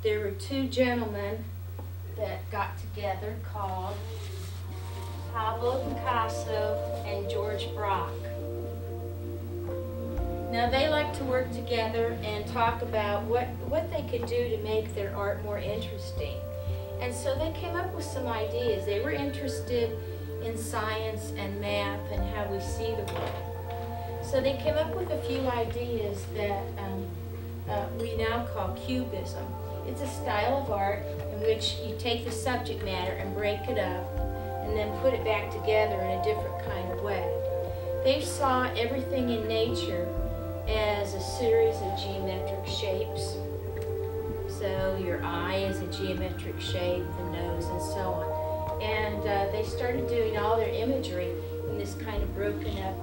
there were two gentlemen that got together called Pablo Picasso and George Braque. Now they like to work together and talk about what they could do to make their art more interesting. And so they came up with some ideas. They were interested in science and math and how we see the world. So they came up with a few ideas that we now call cubism. It's a style of art in which you take the subject matter and break it up and then put it back together in a different kind of way. They saw everything in nature as a series of geometric shapes. So your eye is a geometric shape, the nose, and so on. And they started doing all their imagery in this kind of broken up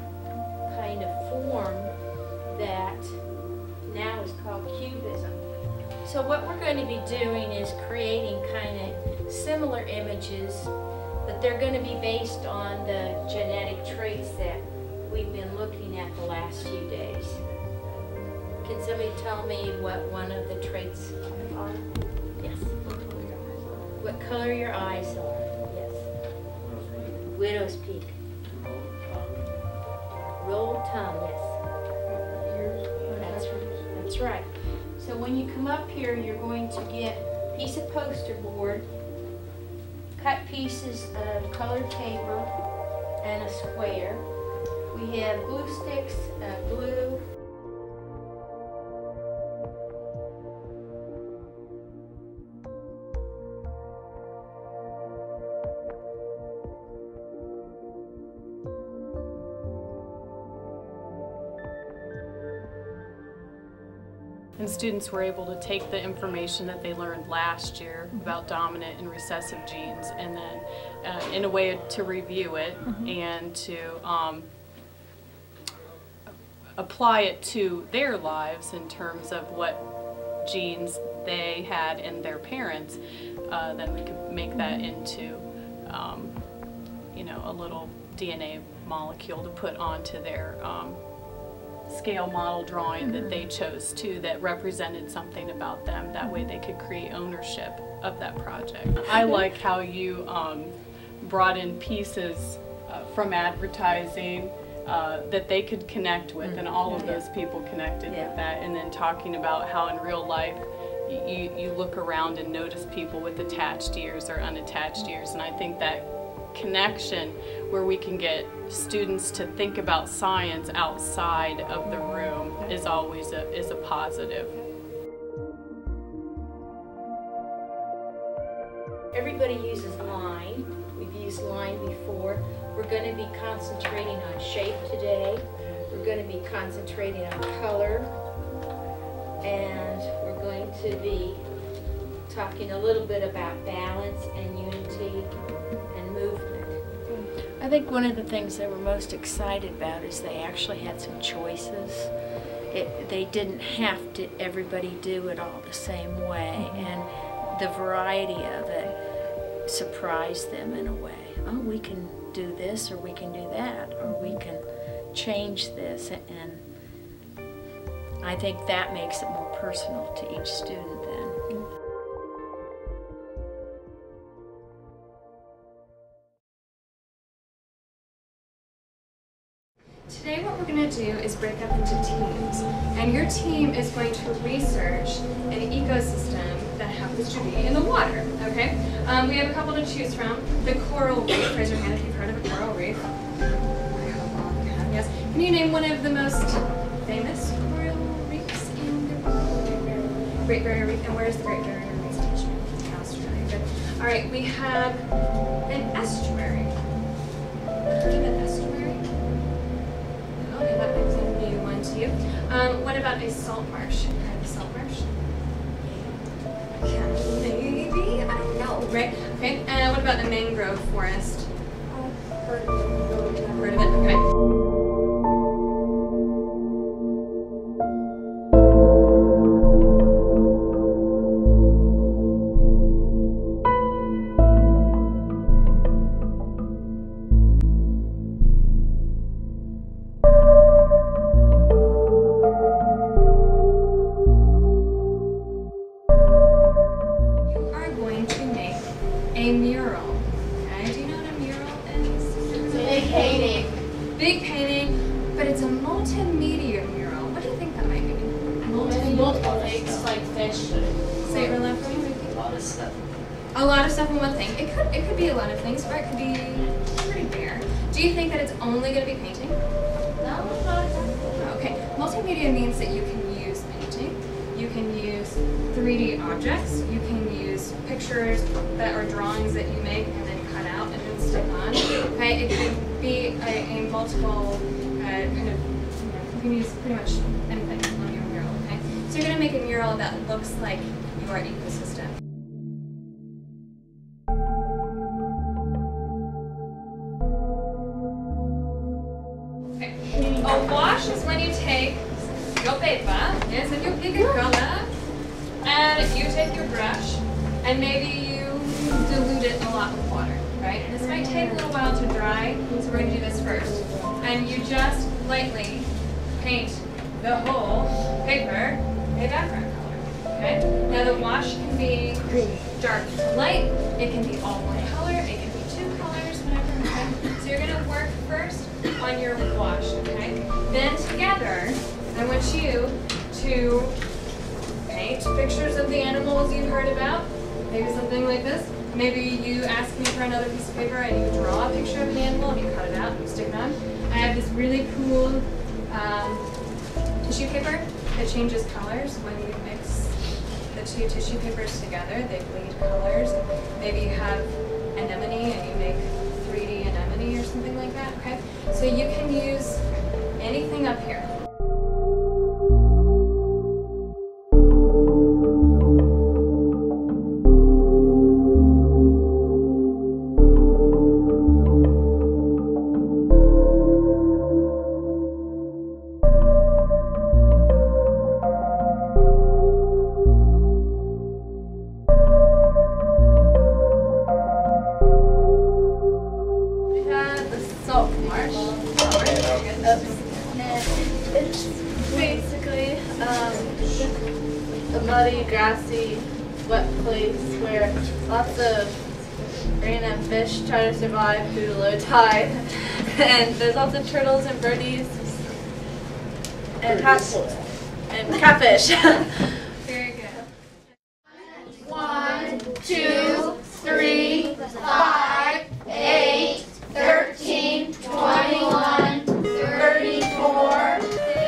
kind of form that now is called cubism. So what we're going to be doing is creating kind of similar images, but they're going to be based on the genetic traits that we've been looking at the last few days. Can somebody tell me what one of the traits are? Yes. What color your eyes are? Yes. Widow's peak. Rolled tongue, yes. That's right. So when you come up here, you're going to get a piece of poster board, cut pieces of colored paper, and a square. We have glue sticks, glue, And students were able to take the information that they learned last year about dominant and recessive genes and then in a way to review it and to apply it to their lives in terms of what genes they had in their parents. Then we could make that into you know, a little DNA molecule to put onto their scale model drawing that they chose to that represented something about them. That way they could create ownership of that project. I like how you brought in pieces from advertising that they could connect with, and all of those people connected with that, and then talking about how in real life you look around and notice people with attached ears or unattached ears, and I think that connection where we can get students to think about science outside of the room is always a positive. Everybody uses line. We've used line before. We're going to be concentrating on shape today. We're going to be concentrating on color. And we're going to be talking a little bit about balance and unity and movement. I think one of the things they were most excited about is they actually had some choices. They didn't have to everybody do it all the same way, and the variety of it surprised them in a way. Oh, we can do this, or we can do that, or we can change this, and I think that makes it more personal to each student then. Today what we're going to do is break up into teams, and your team is going to research an ecosystem that happens to be in the water, okay? We have a couple to choose from. The coral reef, raise your hand if you've heard of a coral reef. I hope all of you have, yes. Can you name one of the most famous coral reefs in the world? Great Barrier Reef, and where is the Great Barrier Reef station? Australia, good. All right, we have an estuary. Heard of an estuary? Okay, that makes a new one to you. What about a salt marsh? Heard of a salt marsh? Yeah, maybe? I don't know, right? Okay, and what about a mangrove forest? Heard of it. Heard of it, okay. big painting, but it's a multimedia mural. What do you think that might be? Multiple things like fish. Say it real loud for me. A lot of stuff. A lot of stuff in one thing. It could be a lot of things, or it could be pretty bare. Do you think that it's only going to be painting? No, not exactly. Okay. Multimedia means that you can use painting, you can use 3D objects, you can use pictures that are drawings that you make and then cut out and then stick on. Okay. It could be a multiple kind of. You can use pretty much anything on your mural. Okay. So you're going to make a mural that looks like your ecosystem. A wash is when you take your paper, yes, and you pick a color, and you take your brush, and maybe you dilute it a lot with water, right? This might take a little while to dry, so we're going to do this first. And you just lightly paint the whole paper a background color, okay? Now the wash can be dark to light, it can be all one color, it can be two colors, whatever, okay? So you're going to work first on your wash, okay? Then together, I want you to paint pictures of the animals you've heard about, maybe something like this. Maybe you ask me for another piece of paper and you draw a picture of an animal and you cut it out and you stick it on. I have this really cool tissue paper that changes colors when you mix the two tissue papers together. They bleed colors. Maybe you have anemone and you make 3D anemone or something like that, okay? So you can use anything up here. It's basically a muddy, grassy, wet place where lots of random fish try to survive due to low tide. And there's lots of turtles and birdies and catfish. Very good. 1, 2, 3, 5, 8, 13, 21, 34, 55.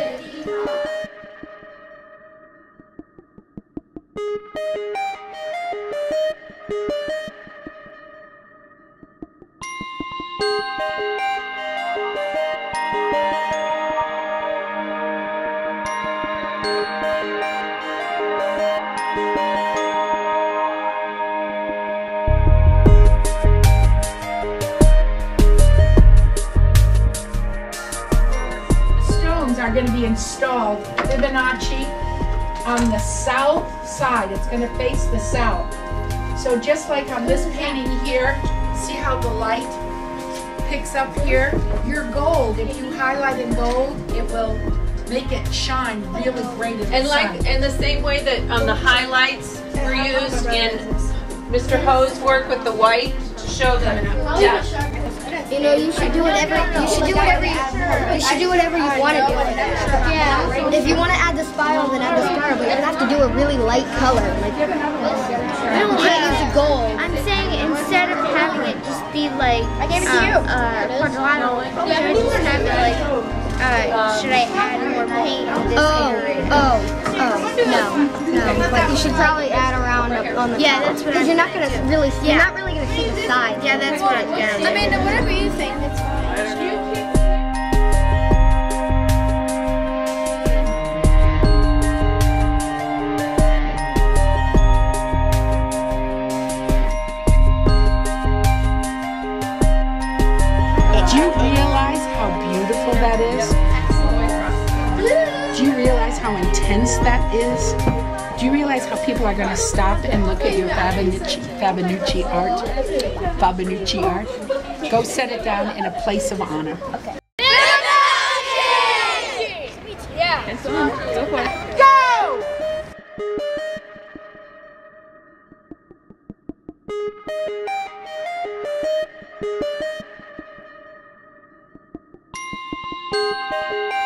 Are going to be installed Fibonacci on the south side. It's going to face the south. So just like on this painting here, see how the light picks up here? Your gold, if you highlight in gold, it will make it shine really great in the And sun. in the same way that the highlights were used in Mr. Ho's work with the white to show the depth. You know, you should do whatever you want to do. Yeah. If you want to add the spiral, then add the spiral, but you have to do a really light color. Like, you can't use the gold. I'm saying instead of having it just be like quadrilateral, should I just have it like, should I add more paint to this area? No. But you should probably add around up on the top. That's what because you're not gonna really see the sides. Yeah, that's what I'm gonna Amanda, whatever you think, that's fine. Do you realize how beautiful that is? Do you realize how intense that is? Do you realize how people are going to stop and look at your Fibonacci art? Go set it down in a place of honor. Okay. Yeah. Go for it. Go! Bye.